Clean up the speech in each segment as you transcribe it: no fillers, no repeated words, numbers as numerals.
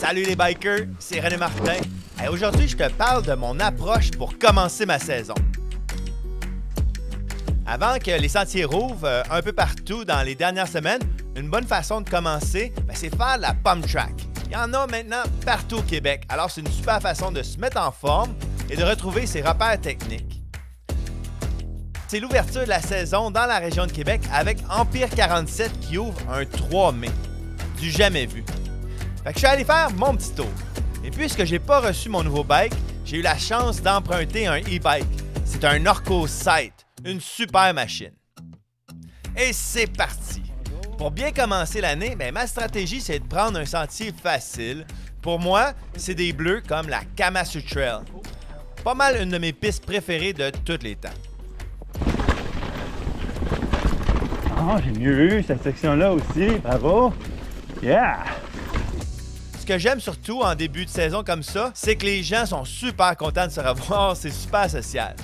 Salut les bikers, c'est René Martin. Et aujourd'hui, je te parle de mon approche pour commencer ma saison. Avant que les sentiers rouvrent un peu partout dans les dernières semaines, une bonne façon de commencer, c'est faire la pump track. Il y en a maintenant partout au Québec, alors c'est une super façon de se mettre en forme et de retrouver ses repères techniques. C'est l'ouverture de la saison dans la région de Québec avec Empire 47 qui ouvre un 3 mai. Du jamais vu. Fait que je suis allé faire mon petit tour. Et puisque j'ai pas reçu mon nouveau bike, j'ai eu la chance d'emprunter un e-bike. C'est un Norco Sight, une super machine. Et c'est parti! Pour bien commencer l'année, ma stratégie c'est de prendre un sentier facile. Pour moi, c'est des bleus comme la Kamassu Trail. Pas mal une de mes pistes préférées de tous les temps. Oh, j'ai mieux eu cette section-là aussi, bravo! Yeah! Ce que j'aime surtout en début de saison comme ça, c'est que les gens sont super contents de se revoir, c'est super social.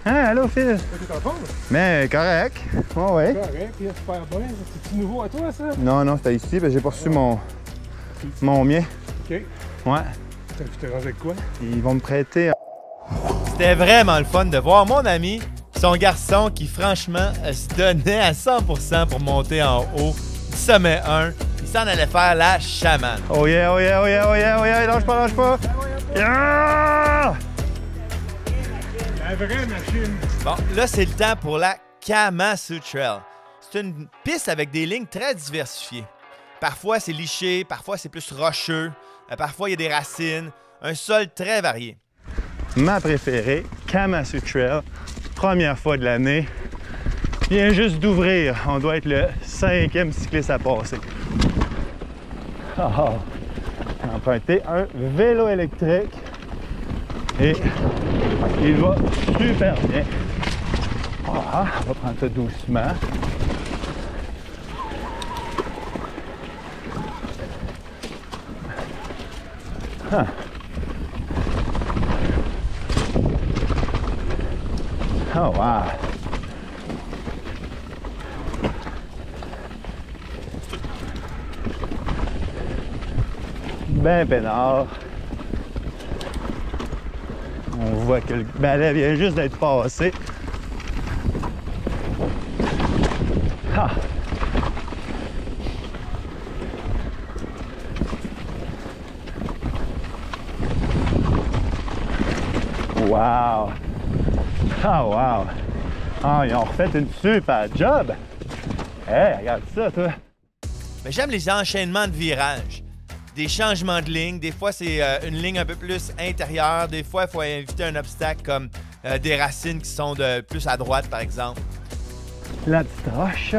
Hein, allô, Phil? T'es en forme? Mais correct. Oh, ouais. Correct, super bien. C'est-tu nouveau à toi, ça? Non, non, c'était ici, j'ai pas reçu mon mien. OK. Ouais. Tu t'es rangé avec quoi? Ils vont me prêter. C'était vraiment le fun de voir mon ami, son garçon qui franchement se donnait à 100% pour monter en haut du sommet 1. Il s'en allait faire la chamane. Oh yeah, oh yeah, oh yeah, oh yeah, oh yeah, lâche pas, lâche pas! Yeah! La vraie machine. Bon, là, c'est le temps pour la Kamassu Trail. C'est une piste avec des lignes très diversifiées. Parfois, c'est liché, parfois, c'est plus rocheux, parfois, il y a des racines, un sol très varié. Ma préférée, Kamassu Trail, première fois de l'année. Vient juste d'ouvrir. On doit être le 5e cycliste à passer. Oh. J'ai emprunté un vélo électrique et il va super bien. Ah, on va prendre ça doucement. Ah. Oh wow! Ben peinard. On voit que le balai vient juste d'être passé. Ah. Wow! Ah wow! Ah, ils ont refait une super job! Hey, regarde ça, toi! J'aime les enchaînements de virages. Des changements de ligne. Des fois, c'est une ligne un peu plus intérieure. Des fois, il faut éviter un obstacle comme des racines qui sont plus à droite, par exemple. La petite roche.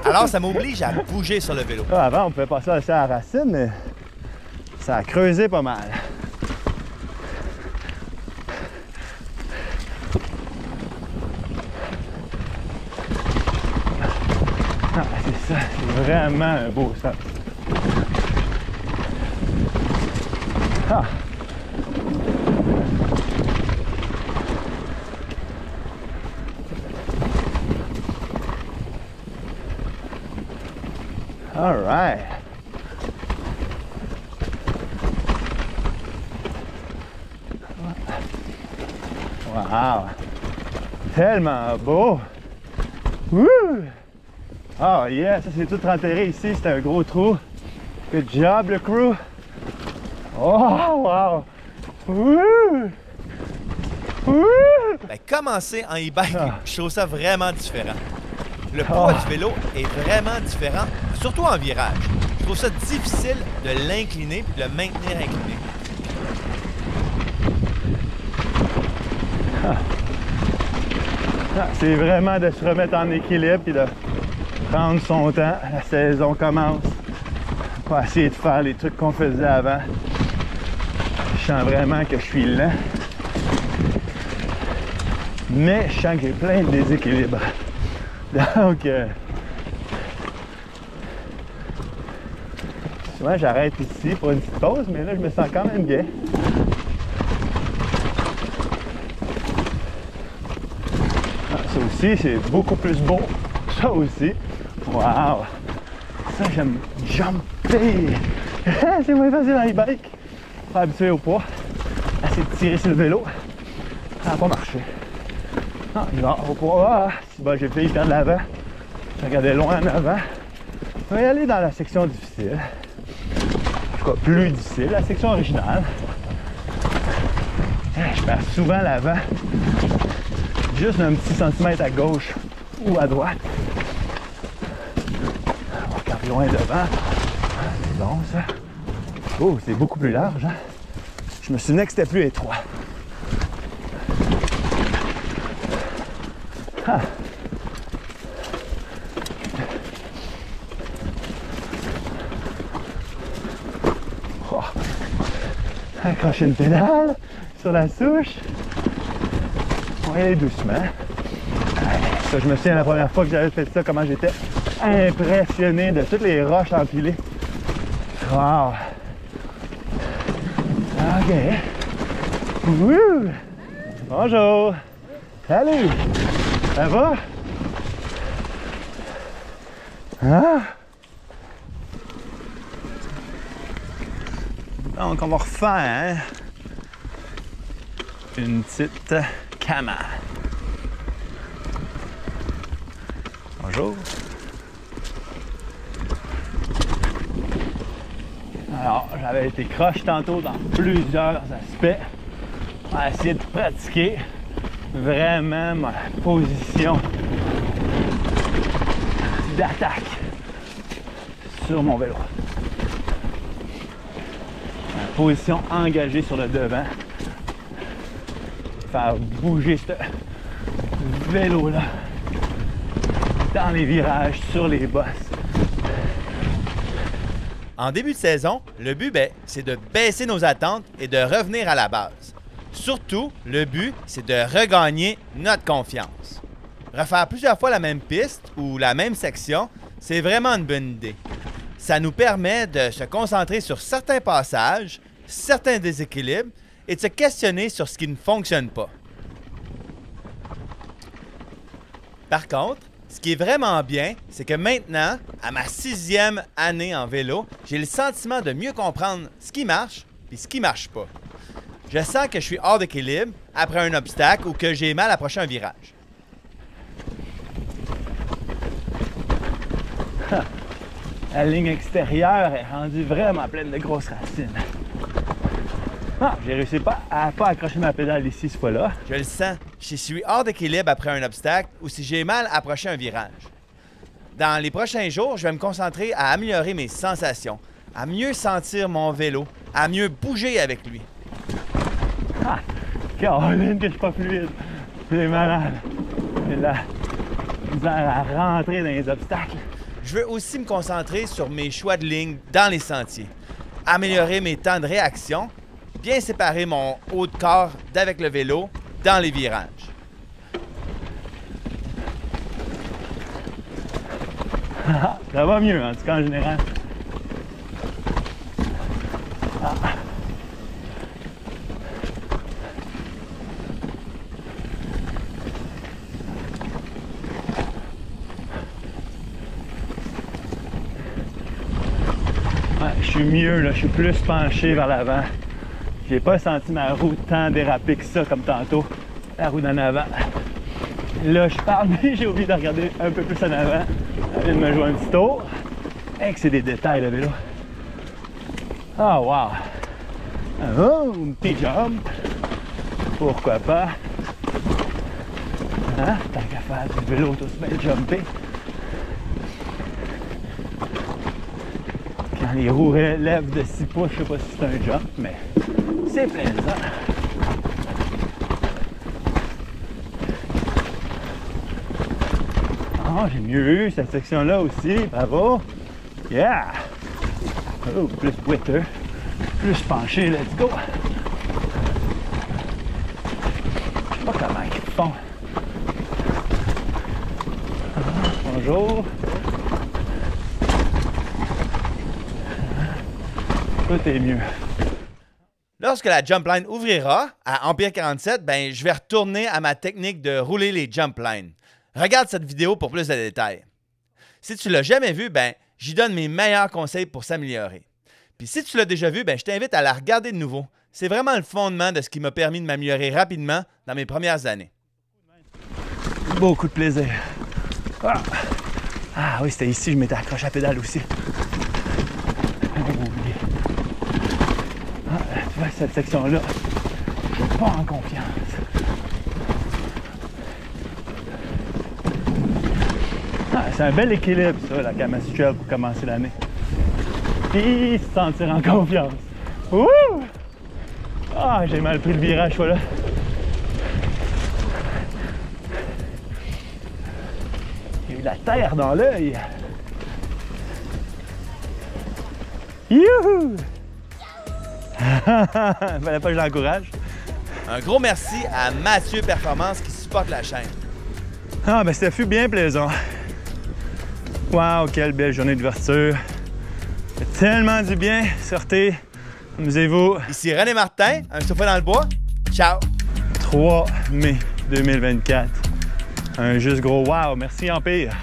Alors, ça m'oblige à bouger sur le vélo. Ah, avant, on pouvait passer assez à la racine, mais ça a creusé pas mal. Ah, c'est ça. C'est vraiment un beau sens. Ah. All right. Wow. Tellement beau. Woo! Oh yeah, ça c'est tout enterré ici, c'est un gros trou. Good job le crew. Oh wow! Woo! Woo! Commencer en e-bike, je trouve ça vraiment différent. Le poids du vélo est vraiment différent, surtout en virage. Je trouve ça difficile de l'incliner et de le maintenir incliné. C'est vraiment de se remettre en équilibre et de prendre son temps. La saison commence. On va essayer de faire les trucs qu'on faisait avant. Je sens vraiment que je suis lent. Mais je sens que j'ai plein de déséquilibres. Donc, souvent j'arrête ici pour une petite pause, mais là je me sens quand même bien. Ça aussi, c'est beaucoup plus beau. Ça aussi. Wow! Ça, j'aime jumper. C'est moins facile dans les bikes. Pas habitué au poids. Essayer de tirer sur le vélo. Ça n'a pas marché. Non, il va au poids. Ah, si bon, j'ai failli perdre l'avant. Je regardais loin en avant. On va y aller dans la section difficile. En tout cas, plus difficile, la section originale. Je perds souvent l'avant. Juste un petit centimètre à gauche ou à droite. On regarde loin devant. C'est bon ça. Oh, c'est beaucoup plus large. Hein? Je me souvenais que c'était plus étroit. Ah. Oh. Accrocher une pédale sur la souche. On va y aller doucement. Ça, je me souviens la première fois que j'avais fait ça, comment j'étais impressionné de toutes les roches empilées. Wow! OK. Wouh! Bonjour! Salut! Ça va? Ah! Donc, on va refaire une petite Kama. Bonjour! Alors, j'avais été croche tantôt dans plusieurs aspects. On va essayer de pratiquer vraiment ma position d'attaque sur mon vélo. Ma position engagée sur le devant. Faire bouger ce vélo-là dans les virages, sur les bosses. En début de saison, le but, c'est de baisser nos attentes et de revenir à la base. Surtout, le but, c'est de regagner notre confiance. Refaire plusieurs fois la même piste ou la même section, c'est vraiment une bonne idée. Ça nous permet de se concentrer sur certains passages, certains déséquilibres et de se questionner sur ce qui ne fonctionne pas. Par contre, ce qui est vraiment bien, c'est que maintenant, à ma 6e année en vélo, j'ai le sentiment de mieux comprendre ce qui marche et ce qui marche pas. Je sens que je suis hors d'équilibre après un obstacle ou que j'ai mal à approcher un virage. La ligne extérieure est rendue vraiment pleine de grosses racines. Ah, j'ai réussi à pas accrocher ma pédale ici cette fois-là. Je le sens. Si je suis hors d'équilibre après un obstacle ou si j'ai mal à approcher un virage. Dans les prochains jours, je vais me concentrer à améliorer mes sensations, à mieux sentir mon vélo, à mieux bouger avec lui. Ah! Caroline, que je suis pas fluide. C'est malade. J'ai la misère à rentrer dans les obstacles. Je veux aussi me concentrer sur mes choix de ligne dans les sentiers, améliorer mes temps de réaction, bien séparer mon haut de corps d'avec le vélo dans les virages. Ça va mieux, en tout cas, en général. Ah. Ouais, je suis mieux, là. Je suis plus penché vers l'avant. J'ai pas senti ma roue tant déraper que ça, comme tantôt. La roue d'en avant. Là, je parle, mais j'ai oublié de regarder un peu plus en avant. Je viens de me jouer un petit tour. Et que c'est des détails, le vélo. Ah, wow! Oh, un petit jump. Pourquoi pas? Hein? Tant qu'à faire du vélo, tout se met jumper. Quand les roues lèvent de 6 pouces, je sais pas si c'est un jump, mais c'est plaisant. Oh, j'ai mieux eu cette section-là aussi, bravo! Yeah! Oh, plus boiteux, plus penché, let's go! Je sais pas comment ils font. Bonjour! Tout est mieux. Lorsque la jump line ouvrira à Empire 47, je vais retourner à ma technique de rouler les jump lines. Regarde cette vidéo pour plus de détails. Si tu ne l'as jamais vu, j'y donne mes meilleurs conseils pour s'améliorer. Puis si tu l'as déjà vue, je t'invite à la regarder de nouveau. C'est vraiment le fondement de ce qui m'a permis de m'améliorer rapidement dans mes premières années. Beaucoup de plaisir. Ah oui, c'était ici, je m'étais accroché à la pédale aussi. Tu vois, cette section-là, je suis pas en confiance. C'est un bel équilibre, ça, la Kamasi Trail pour commencer l'année. Et se sentir en confiance. Ouh! Ah, j'ai mal pris le virage, voilà. Il y a eu de la terre dans l'œil. Youhou! Fallait pas que je l'encourage. Un gros merci à Mathieu Performance qui supporte la chaîne. Ah, ben ça fut bien plaisant. Wow, quelle belle journée d'ouverture. Ça fait tellement du bien. Sortez, amusez-vous. Ici René Martin, un souffle dans le bois. Ciao! 3 mai 2024. Un juste gros wow. Merci Empire.